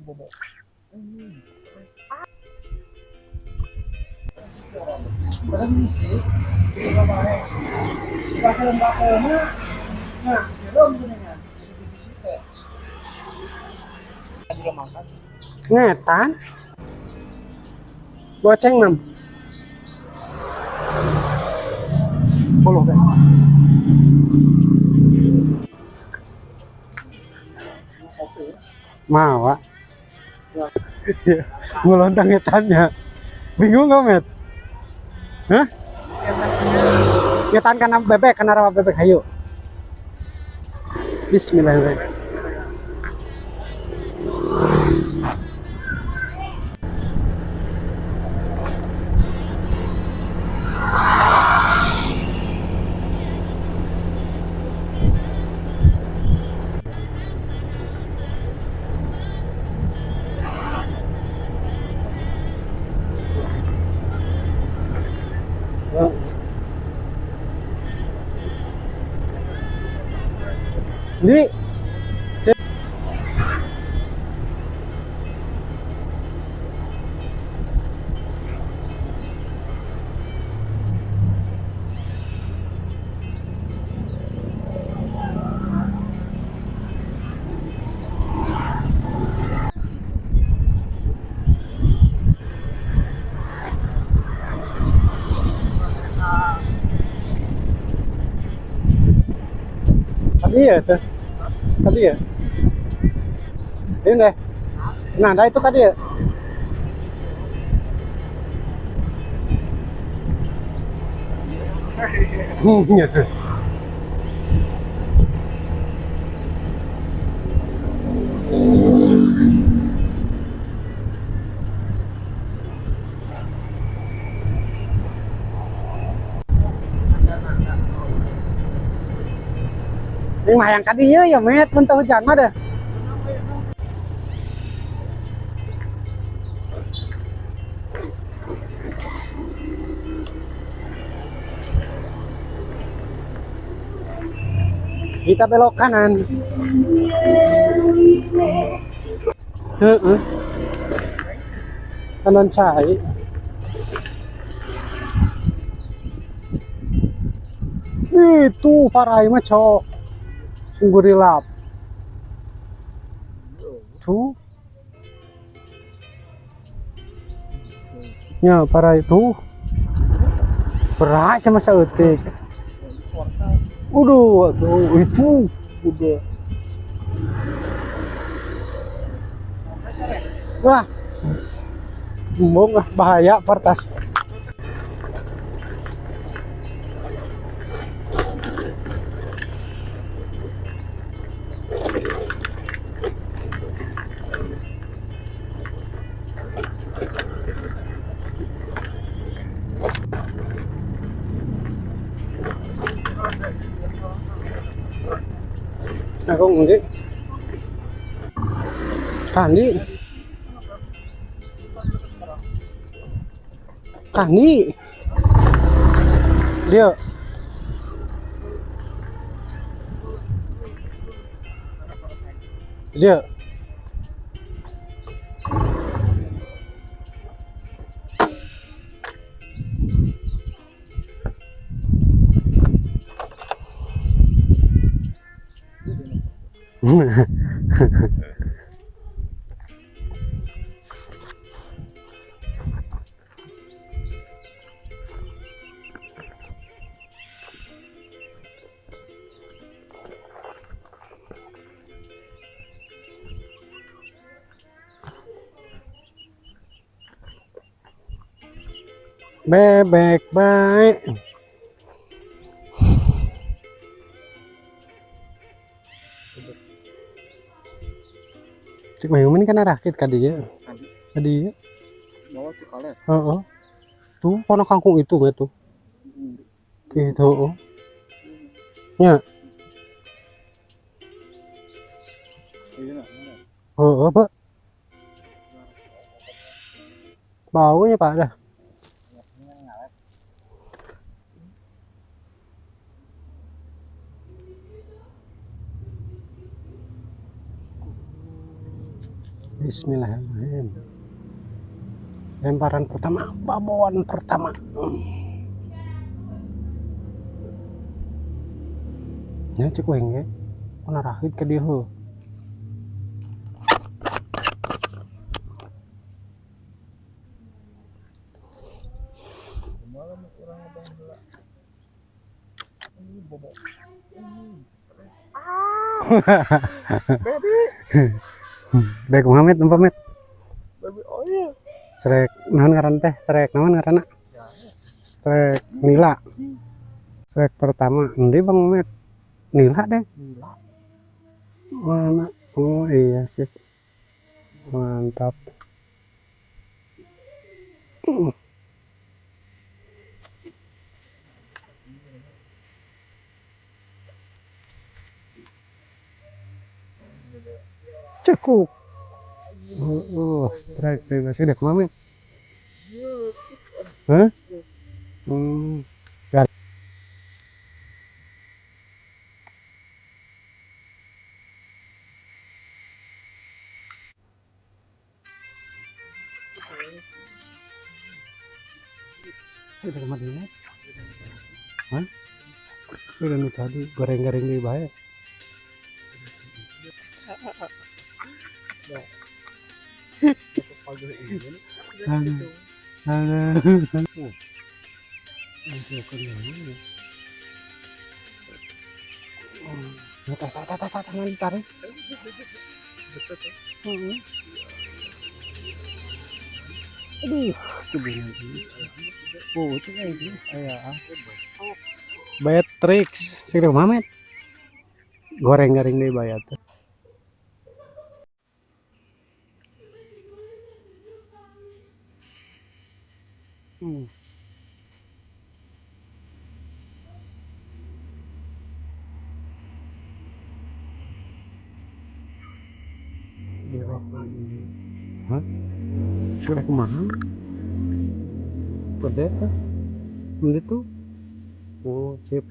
Ngetan goceng 6 puluh kan mau Pak. Ngelontang ngetannya bingung nggak Met? Hah? Ngetan karena bebek, karena rawa bebek. Ayo bismillahirrahmanirrahim. Di tadi ya tuh tadi ya ini deh. Nah ada itu tadi ya. Ini mah yang kadinya ya Met, mentah hujan mah dah. Kita belok kanan. Heeh. Kanan cai. Itu parai mah cok. Sungguh rilap. Tuh. Ya parai itu. Berat sama sautik. Udah, itu udah. Wah, embung bahaya pertas. Aku nggak Kandi Kandi dia dia bebek baik. Cik Mayumin kan rakit tadi ya. Tadi ya. Oh, tuh pono kangkung itu gak tuh. Gitu. Ya. Oh, apa? Baunya Pak dah. Bismillahirrahmanirrahim. Lemparan pertama, babon pertama. Ya cukup enggak? Penarahit ke dia. Baik Muhammad Muhammad. Strek naon ngaran teh? Strek naon ngaranna? Strek nila. Strek pertama. Endi Bang Muhammad? Nila deh. Mana? Oh iya sih. Mantap. Cukup. Strike bebas udah kemana? Hah? Gak. Udah kemana ini? Hah? Udah nih tadi goreng-goreng di bahaya. Tarik. Aduh, cobain lagi. Oh, itu kayak gini saya. Beatrix, sih Mamet. Goreng-goreng di bayat. Hah? Sudah kemana? Pendeta? Pendeta? Oh, sip.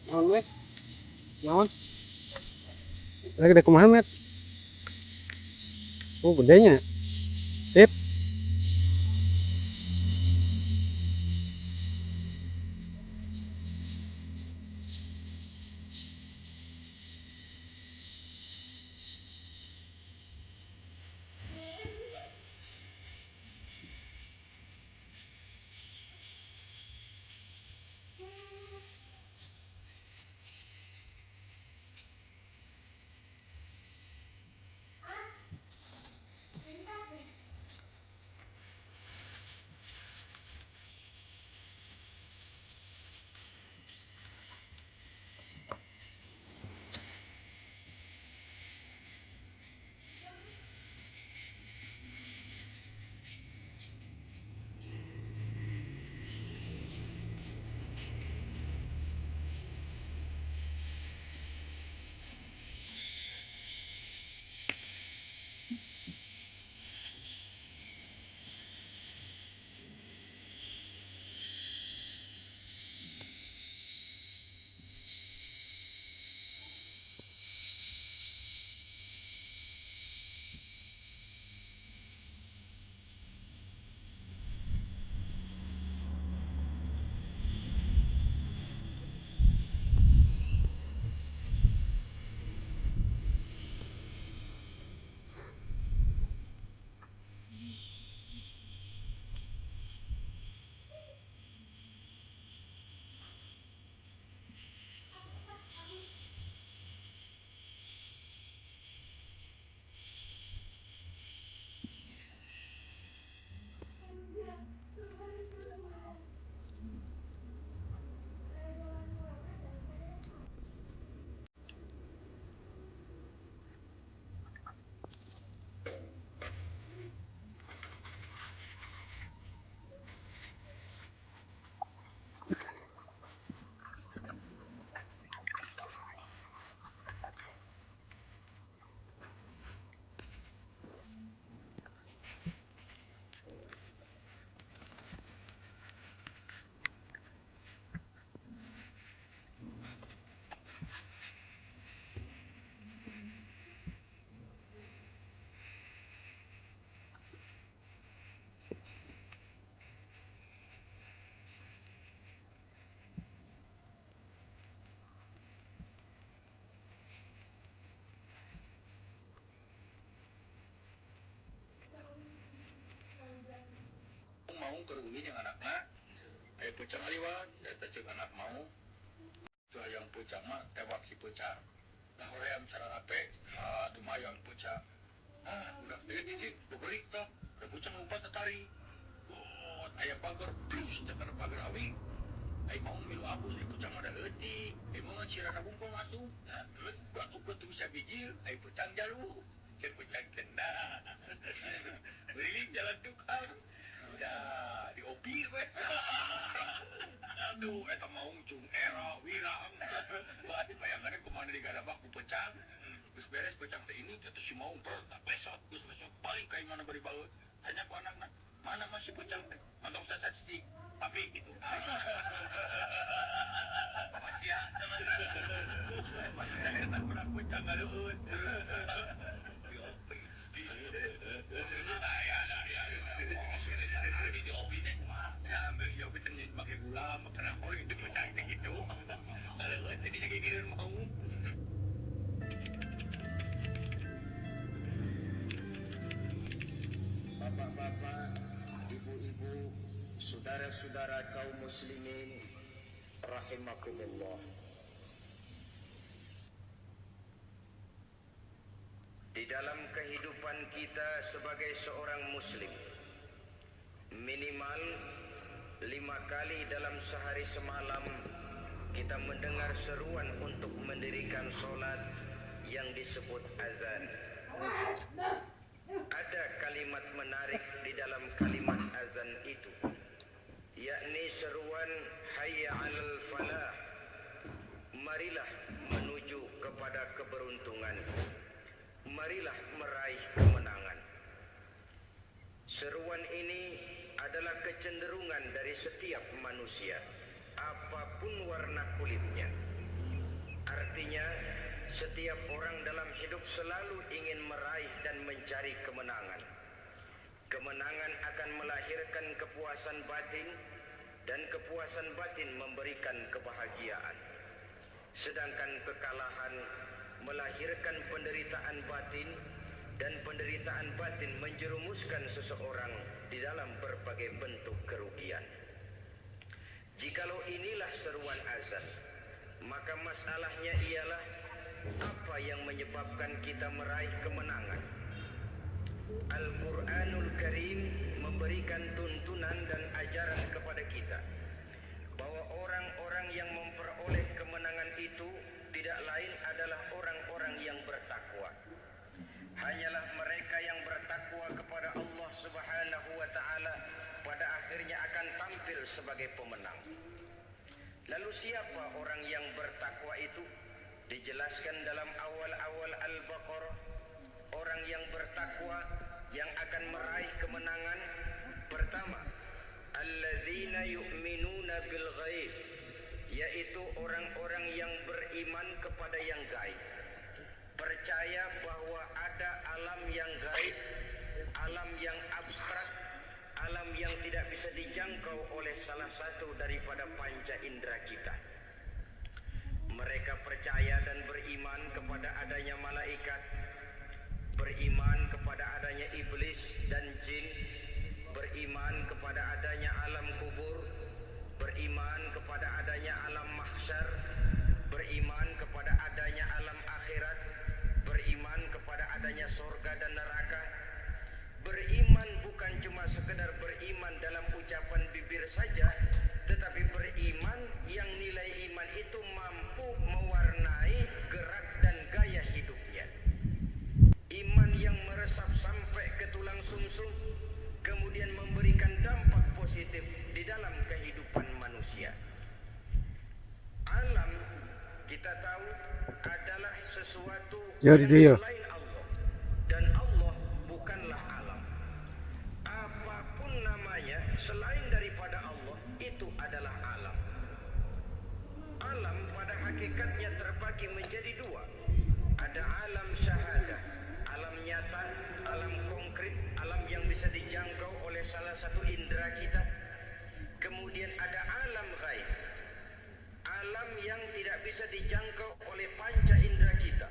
Naon weh? Naon? Lagi ada ke Muhammad. Oh, gedenya. Sip. Mau kerungin yang anaknya, pucang aliwan, cek anak mau, itu yang pucang mah tewak si pucang. Nah kalau yang cara apa, lumayan pucang. Udah cicit, beberik tak, ada pucang umpat tertarik. Oh, ayah pagar, plus, tekan pagar awi. Ay mau milu aku sih pucang ada leti, mau sirana bungkong atuh. Nah terus aku tuh bisa bijil, ay pucang jalu, ke pucang kena. Beri jalan tukang. Udah diopi weh. Aduh, eta mau cung era wirang. Berarti bayangannya kemana di gada baku pecang. Terus beres pecang teh ini terus si mau tak besok, terus besok paling kayak mana beri baut. Tanya ku anak mana masih pecang teh? Mantap saya sih. Tapi gitu. Masih ada. Eta kurang pecang ngareun. Diopi. Pakai gula, makan apa itu pecah gitu. Kalau tadi jadi mau. Bapak-bapak, ibu-ibu, saudara-saudara kaum muslimin, rahimakumullah. Di dalam kehidupan kita sebagai seorang muslim, minimal 5 kali dalam sehari semalam kita mendengar seruan untuk mendirikan sholat yang disebut azan. Ada kalimat menarik di dalam kalimat azan itu, yakni seruan hayya 'alal falah. Marilah menuju kepada keberuntungan. Marilah meraih kemenangan. Seruan ini adalah kecenderungan dari setiap manusia, apapun warna kulitnya. Artinya, setiap orang dalam hidup selalu ingin meraih dan mencari kemenangan. Kemenangan akan melahirkan kepuasan batin, dan kepuasan batin memberikan kebahagiaan. Sedangkan kekalahan melahirkan penderitaan batin, dan penderitaan batin menjerumuskan seseorang di dalam berbagai bentuk kerugian. Jikalau inilah seruan azan, maka masalahnya ialah apa yang menyebabkan kita meraih kemenangan. Al-Quranul Karim memberikan tuntunan dan ajaran kepada kita bahwa orang-orang yang memperoleh kemenangan itu tidak lain adalah orang-orang yang bertakwa. Hanyalah mereka yang bertakwa kepada Allah Subhanahu wa Ta'ala pada akhirnya akan tampil sebagai pemenang. Lalu siapa orang yang bertakwa itu? Dijelaskan dalam awal-awal Al-Baqarah, orang yang bertakwa yang akan meraih kemenangan pertama, alladzina yu'minuna bil ghaib, yaitu orang-orang yang beriman kepada yang gaib, percaya bahwa ada alam yang gaib, alam yang abstrak, alam yang tidak bisa dijangkau oleh salah satu daripada panca indera kita. Mereka percaya dan beriman kepada adanya malaikat, beriman kepada adanya iblis dan jin, beriman kepada adanya alam kubur, beriman kepada adanya alam mahsyar, beriman kepada adanya alam akhirat, beriman kepada adanya surga dan neraka. Beriman bukan cuma sekedar beriman dalam ucapan bibir saja, tetapi beriman yang nilai iman itu mampu mewarnai gerak dan gaya hidupnya. Iman yang meresap sampai ke tulang sumsum, kemudian memberikan dampak positif di dalam kehidupan manusia. Alam, kita tahu, adalah sesuatu yang selain Allah, dan Allah bukanlah alam. Apapun namanya selain daripada Allah, itu adalah alam. Alam pada hakikatnya terbagi menjadi dua. Ada alam syahadah, alam nyata, alam konkret, alam yang bisa dijangkau oleh salah satu indera kita. Kemudian ada alam ghaib, alam yang tidak bisa dijangkau oleh panca indera kita,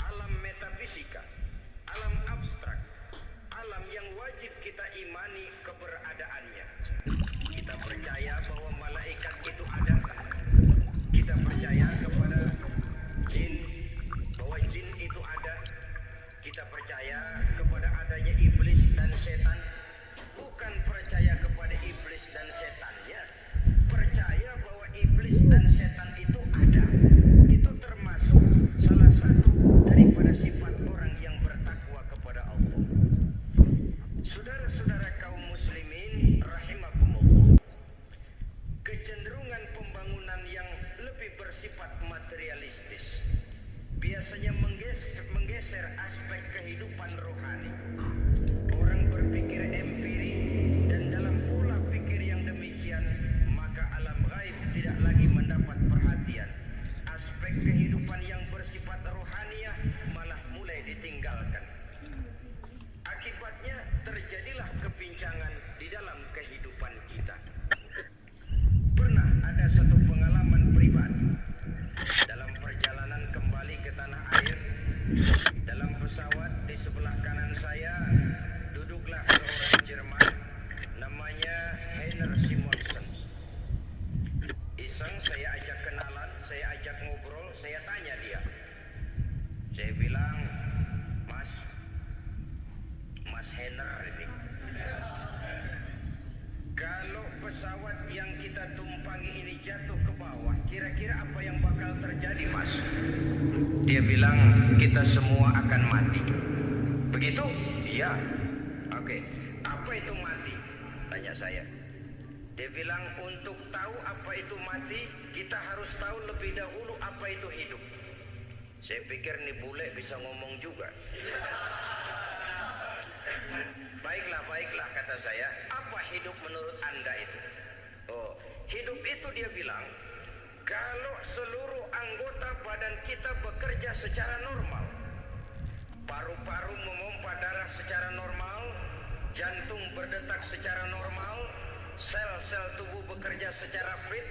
alam metafisika, alam abstrak, alam yang wajib kita imani keberadaannya. Kita percaya bahwa malaikat itu ada, kita percaya kepada jin, bahwa jin itu ada, kita percaya kepada adanya iblis dan setan. Bukan percaya kepada iblis dan setannya, percaya bahwa iblis dan setan itu ada. Itu termasuk salah satu daripada sifat orang yang bertakwa kepada Allah. Saudara-saudara kaum muslimin rahimakumullah, kecenderungan pembangunan yang lebih bersifat materialistis biasanya menggeser aspek kehidupan rohani. Orang berpikir empiri, dan dalam pola pikir yang demikian, maka alam gaib tidak lagi mendapat perhatian. Aspek kehidupan yang bersifat rohaniah malah mulai ditinggalkan. Akibatnya terjadilah kepincangan di dalam kehidupan kita. Pernah ada satu pengalaman pribadi. Dalam perjalanan kembali ke tanah air, dalam pesawat di sebelah kanan saya duduklah seorang Jerman namanya Heiner Simonsen. Iseng saya ajak kenalan, saya ajak ngobrol, saya tanya dia. Saya bilang, Mas Heiner ini, kalau pesawat yang kita tumpangi ini jatuh ke bawah, kira-kira apa yang bakal terjadi, Mas? Dia bilang, kita semua akan mati. Begitu? Iya. Oke. Apa itu mati? Tanya saya. Dia bilang, untuk tahu apa itu mati, kita harus tahu lebih dahulu apa itu hidup. Saya pikir nih bule bisa ngomong juga. Baiklah, kata saya. Apa hidup menurut Anda itu? Oh, hidup itu dia bilang, Kalau seluruh anggota badan kita bekerja secara normal, paru-paru memompa darah secara normal, jantung berdetak secara normal, sel-sel tubuh bekerja secara fit,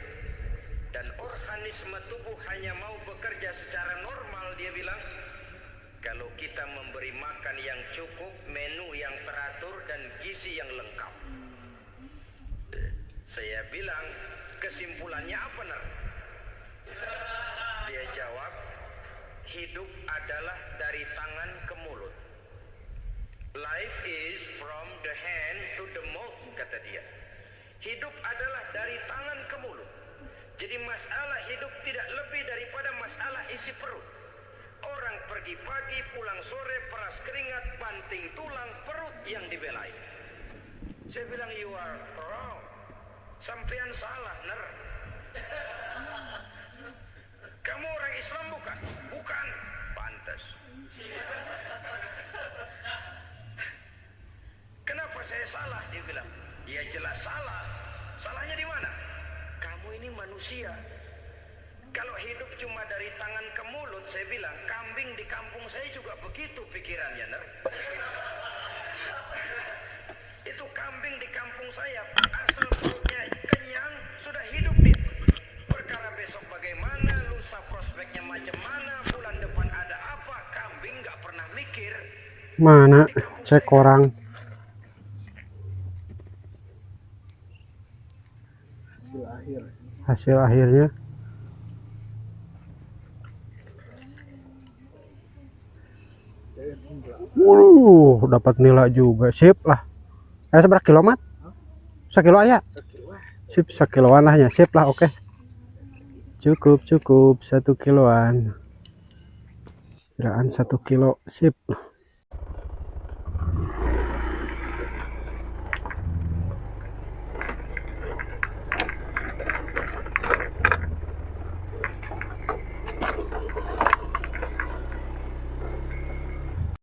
dan organisme tubuh hanya mau bekerja secara normal, dia bilang, kalau kita memberi makan yang cukup, menu yang teratur, dan gizi yang lengkap. Saya bilang, kesimpulannya apa, Ner? Dia jawab, hidup adalah dari tangan ke mulut. Life is from the hand to the mouth, kata dia. Hidup adalah dari tangan ke mulut. Jadi masalah hidup tidak lebih daripada masalah isi perut. Orang pergi pagi, pulang sore, peras keringat, banting tulang, perut yang dibelai. Saya bilang, you are wrong. Sampean salah, Ner. Kamu orang Islam bukan? Bukan. Pantas. Kenapa saya salah? Dia bilang. Ya jelas salah. Salahnya di mana? Kamu ini manusia. Kalau hidup cuma dari tangan ke mulut, saya bilang, kambing di kampung saya juga begitu pikirannya, Ner. Itu kambing di kampung saya, asal perutnya kenyang, sudah hidup dia. Perkara besok bagaimana, lusa prospeknya macam mana, bulan depan ada apa, kambing nggak pernah mikir. Mana cek orang. Hasil akhirnya. Dapat nilai juga, sip lah. Seberapa kilo, Mat? 1 kilo aja. Sip, 1 kiloan lah ya, sip lah, oke. Cukup 1 kiloan. Kiraan 1 kilo, sip.